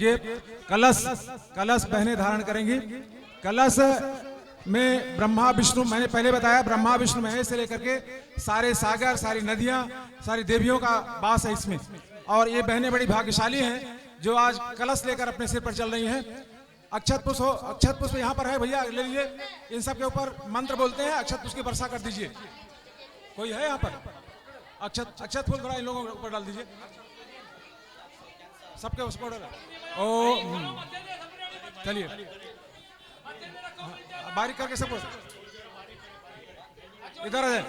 ये कलश कलश बहनें धारण करेंगी। कलश में ब्रह्मा विष्णु, मैंने पहले बताया ब्रह्मा विष्णु महेश से लेकर के सारे सागर, सारी नदियां, सारी देवियों का वास है इसमें। और ये बहनें बड़ी भाग्यशाली हैं जो आज कलश लेकर अपने सिर पर चल रही हैं। अक्षत पुष्प हो, अक्षत पुष्प यहाँ पर है भैया, ले लीजिए। इन सब के ऊपर मंत्र बोलते हैं, अक्षत पुष्प की वर्षा कर दीजिए। कोई है यहाँ पर? अक्षत फूल थोड़ा इन लोगों के ऊपर डाल दीजिए, सबके उस पर। ओ चलिए बारीक करके सबको इधर आ जाए।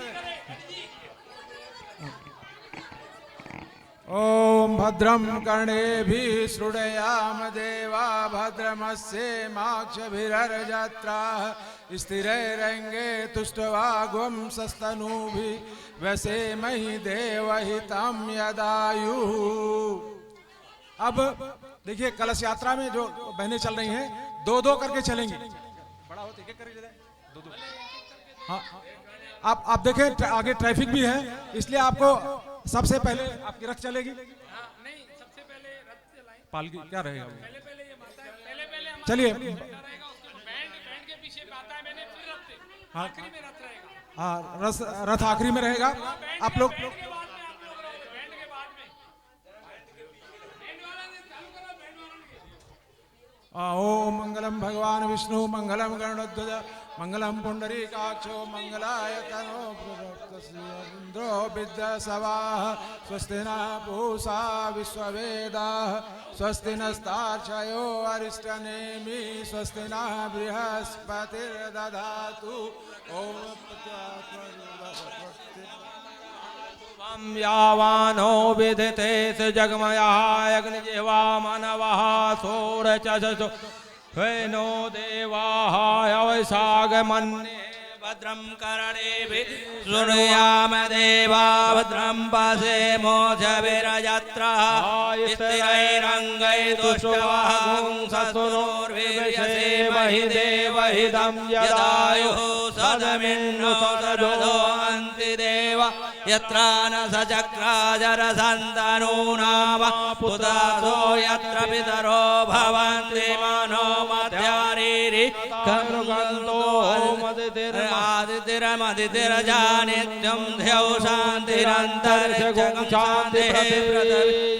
ओम भद्रम कर्णेभिः शृणुयाम देवा भद्रमस्येमाक्षभिरर्यजत्राः स्थिरैरङ्गे तुष्टवागुं सस्तनूभिः व्यसेमहि देवहितं यदायुः। अब देखिए कलश यात्रा में जो बहनें चल रही हैं दो दो करके चलेंगी। बड़ा होते एक करके दो दो। हाँ आप देखें आगे ट्रैफिक भी है, इसलिए आपको सबसे पहले आपकी रथ चलेगी। नहीं, सबसे पहले रथ चलाएं। पालकी क्या रहेगा? पहले ये माता है, पहले चलिए। बैंड के पीछे माता है, मैंने फिर रथ, आखिरी में रथ रहेगा। हाँ रथ आखिरी में रहेगा। आप लोग ओम मंगलम भगवान विष्णु मंगलम गरुड़ध्वज मंगलम पुंडरीकाक्षो मंगलाय तनो इंद्रो विद्यासवाः स्वस्ति न पूषा विश्ववेदाः स्वस्ति नस्तार्क्षयो अरिष्टनेमि स्वस्ति न बृहस्पतिर्दधातु। ओम यावानो विदिते जगमयाय अग्निजिह्वा मानवः सोरचषसो नो देवाः अवैशागमन्ये भद्रं कर्णेभिः शृणुयाम देवा भद्रं पश्येमोऽभिरजत्राः स्थिरैरङ्गैः तुष्टवागुं ससुरोर्वीर्यसेमहि देवहितं यदायुः सदमिन्नो सदो अन्ति देवा यत्र न सचक्राजरसन्तनूनाम पुत्रासो यत्र पितरो भवन्ति मनो मध्यारीरि करुगन्तो आदितिरमदितिरजानित्यं ध्यौ शान्तिरन्तरिक्षं शान्तिः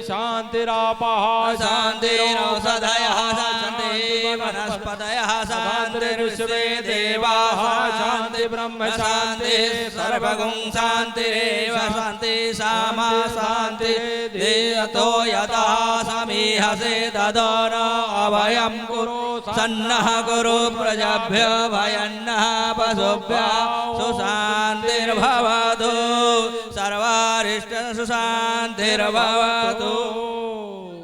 शान्तिरापः शान्तिरौषधयः शान्तिः वनस्पतयः शान्तिर्विश्वे देवाः शान्ति ब्रह्म शान्तिः सर्वगुं शान्तिरेव शान्ति सामा शान्ति देयतो यथा समीहसे तदन अभयं कुरु सन्नः कुरु प्रजाभ्य भयन्नः पशुभ्यः सुशान्तिर्भवतु सर्वारिष्ट सुशान्तिर्भवतु।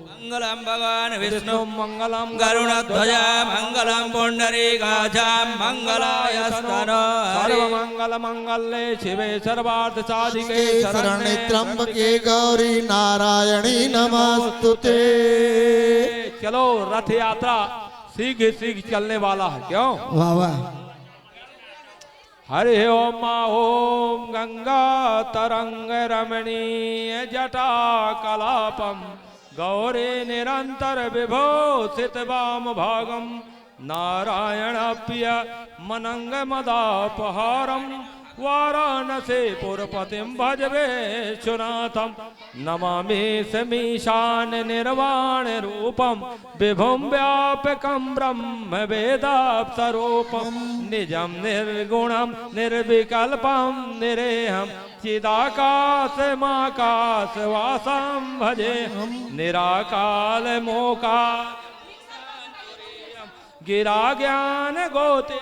मंगलम भगवान विष्णु मंगलम गरुड़ध्वज मंगलम पुंडरीकाक्ष मंगलायस्तन सर्वमंगल मंगले शिवे सर्वार्थ साधिके शरण्ये त्र्यंबके गौरी नारायणी नमस्तुते। चलो रथ यात्रा सीख चलने वाला है क्यों? वाह वाह। हरि ओम ओम गंगा तरंग रमणीय जटा कलापम गौरी निरंतर विभूषित वाम भागम नारायणाप्य मनंग मदापहारम वाराणसी पुरपतिं भज विश्वनाथं नमामि समीशान निर्वाण रूपम विभुं व्यापकं ब्रह्म वेदाप्तरूपं निजं निर्गुणं निर्विकल्पं निरेहं चिदाकाशमाकाशवासं भजेऽहं निराकालमोका गिरा ज्ञान गोते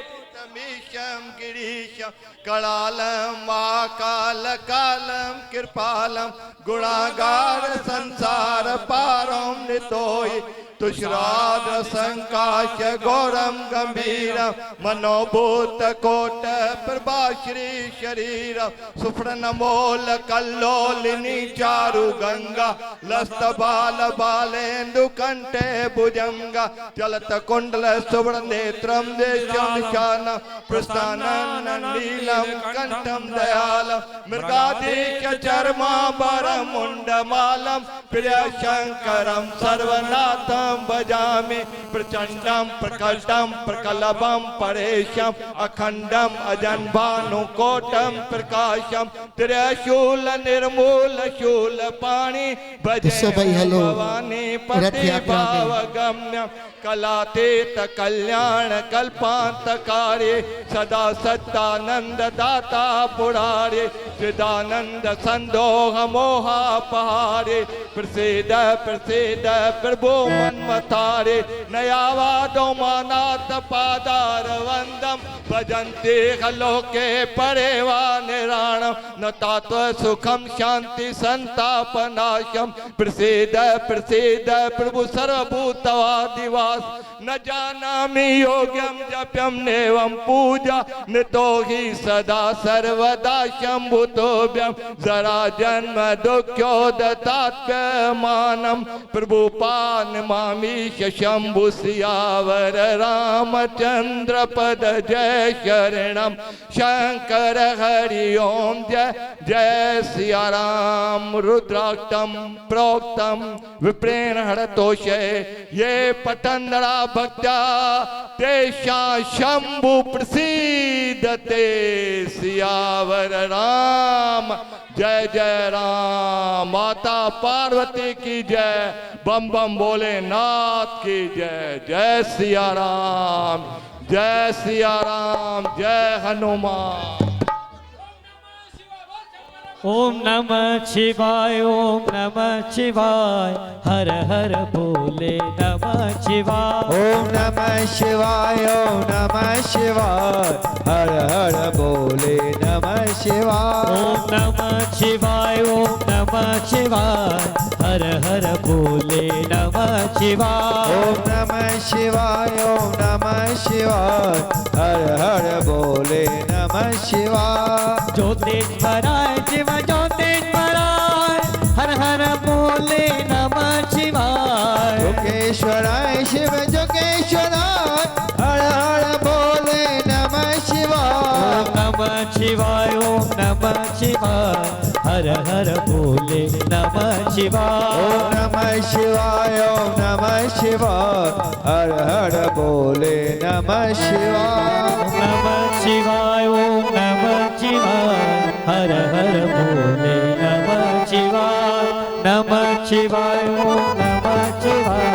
मीशं गिरीशं कलालं वाकालकालं कृपालं गुणागार संसार पारं नितोहि तुष्राद संकाश गौरम गंभीरम मनोभूत कोट प्रभाश्री शरीर सुफन मोल कल्लोलिनी चारु गंगा लस्त बाल बालेन्दु कंठे भुजंगा चलत कुंडल सुवर्ण नेत्रम देशम निशान प्रस्थानन नीलम कंठम दयालम मृगाधीश चर्मा बर मुंड मालम प्रिय शंकरम सर्वनाथम भजामि प्रचंडम प्रकटम प्रकलभम परेशम अखंडम अजन्भानुकोटम प्रकाशम त्रिशूल निर्मूल शूल पाणी भजे भवानी पति भावगम्य कलातीत कल्याण कल्पांतकारी सदा सत्तानंद दाता पुरारे चिदानंद संदोह मोहापहारे प्रसिद्ध प्रसिद्ध प्रभु मन्मथारे नयावादो मानात पादार वंदम भजन्ते लोके परेवा निराणम न तात्व सुखम शांति संतापनाशम प्रसिद्ध प्रसिद्ध प्रभु सर्वभूतवादिवास न जानामि योग्यम जप्यम नेवम पूजा नितो ही सदा सर्वदा शंभुतोभ्यम जरा जन्म दुःख्योदतात्म्यमानम प्रभुपान मामीश शंभु सियावर रामचंद्र पद जय शरणम शंकर हरि ओम जय जय सिया राम रुद्राक्षम प्रोक्तम विप्रेण हरतोषे ये पतंदरा भक्त्या तेषा शंभु प्रसीदते सियावर राम जय जय राम माता पार्वती की जय बम बम बोले नाथ की जय जय सिया राम जय हनुमान ओम नमः शिवाय ओम नमः शिवाय हर हर बोले नमः शिवाय ओम नमः शिवाय ओम नमः शिवाय हर हर बोले नमः शिवाय ओम नमः शिवाय ओम नमः शिवाय हर हर बोले नमः शिवाय ओम नमः शिवाय ओम नमः शिवाय हर हर बोले नमः शिवाय ज्योतिष्वराय शिव ज्योतिष्वराय हर हर बोले नमः शिवाय योगेश्वराय शिव योगेश्वराय हर हर बोले नमः शिवाय ओम नमः शिवाय ओम नमः शिवाय हर हर बोले नमः शिवाय ओम नमः शिवाय ओम नमः शिवाय हर हर बोले नमः शिवाय नमः शिवाय ओम नमः शिवाय हर हर बोले नमः शिवाय नमः शिवाय ओम नमः शिवाय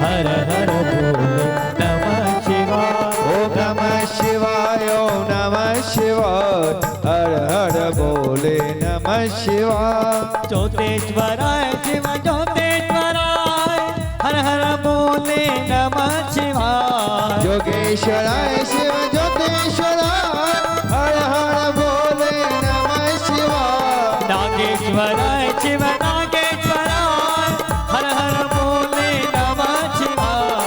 हर हर बोले नमः शिवाय ओम नमः शिवाय ओम नमः शिवाय हर हर बोले नमः शिवाय ज्योतिष्वराय शिव ज्योतिष्वराय हर हर बोले नमः शिवाय योगेश्वराय शिव योगेश्वराय हर हर बोले नमः शिवाय नागेश्वराय शिव नागेश्वराय